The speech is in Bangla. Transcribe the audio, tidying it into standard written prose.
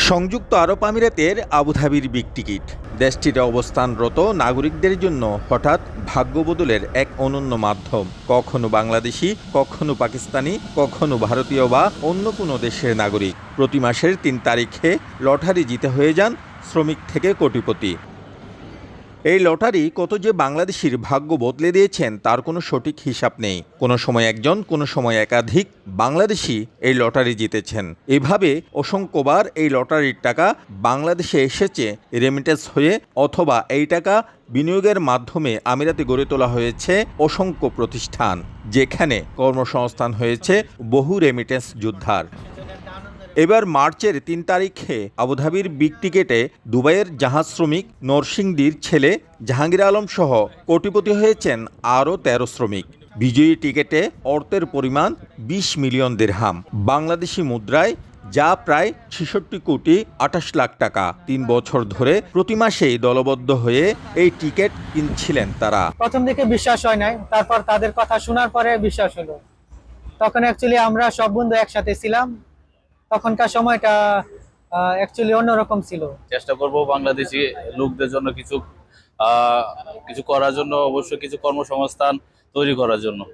সংযুক্ত আরব আমিরাতের আবুধাবির বিগ টিকিট দেশটিতে অবস্থানরত নাগরিকদের জন্য হঠাৎ ভাগ্য বদলের এক অনন্য মাধ্যম। কখনো বাংলাদেশি, কখনো পাকিস্তানি, কখনো ভারতীয় বা অন্য কোনো দেশের নাগরিক প্রতি মাসের ৩ তারিখে লটারি জিতে হয়ে যান শ্রমিক থেকে কোটিপতি। এই লটারি কত যে বাংলাদেশির ভাগ্য বদলে দিয়েছেন তার কোনো সঠিক হিসাব নেই। কোনো সময় একজন, কোনো সময় একাধিক বাংলাদেশি এই লটারি জিতেছেন। এভাবে অসংখ্যবার এই লটারির টাকা বাংলাদেশে এসেছে রেমিটেন্স হয়ে, অথবা এই টাকা বিনিয়োগের মাধ্যমে আমিরাতে গড়ে তোলা হয়েছে অসংখ্য প্রতিষ্ঠান, যেখানে কর্মসংস্থান হয়েছে বহু রেমিটেন্স যোদ্ধার। এবার মার্চের ৩ তারিখে আবুধাবির বিগ টিকেটে দুবাইয়ের জাহাজ শ্রমিক নরসিংদীর ছেলে জাহাঙ্গীর আলম সহ কোটিপতি হয়েছেন আরও ১৩ শ্রমিক। বিজয়ী টিকেটে অর্থের পরিমাণ ২০ মিলিয়ন দিরহাম, বাংলাদেশি মুদ্রায় যা প্রায় ৬৬ কোটি ২৮ লাখ টাকা। ৩ বছর ধরে প্রতি মাসেই দলবদ্ধ হয়ে এই টিকিট কিনছিলেন তারা। প্রথম দিকে বিশ্বাস হয় নাই, তারপর তাদের কথা শোনার পরে বিশ্বাস হলো। তখন অ্যাকচুয়ালি আমরা সব বন্ধু একসাথে ছিলাম, তখনকার সময়টা অ্যাকচুয়ালি অন্যরকম ছিল। চেষ্টা করব বাংলাদেশি লোকদের জন্য কিছু করার জন্য, অবশ্যই কিছু কর্মসংস্থান তৈরি করার জন্য।